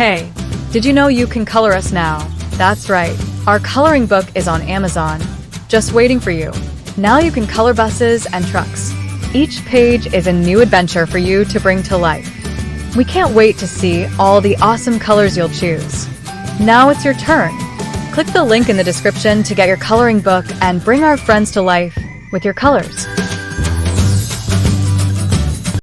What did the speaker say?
Hey, did you know you can color us now? That's right. Our coloring book is on Amazon, just waiting for you. Now you can color buses and trucks. Each page is a new adventure for you to bring to life. We can't wait to see all the awesome colors you'll choose. Now it's your turn. Click the link in the description to get your coloring book and bring our friends to life with your colors.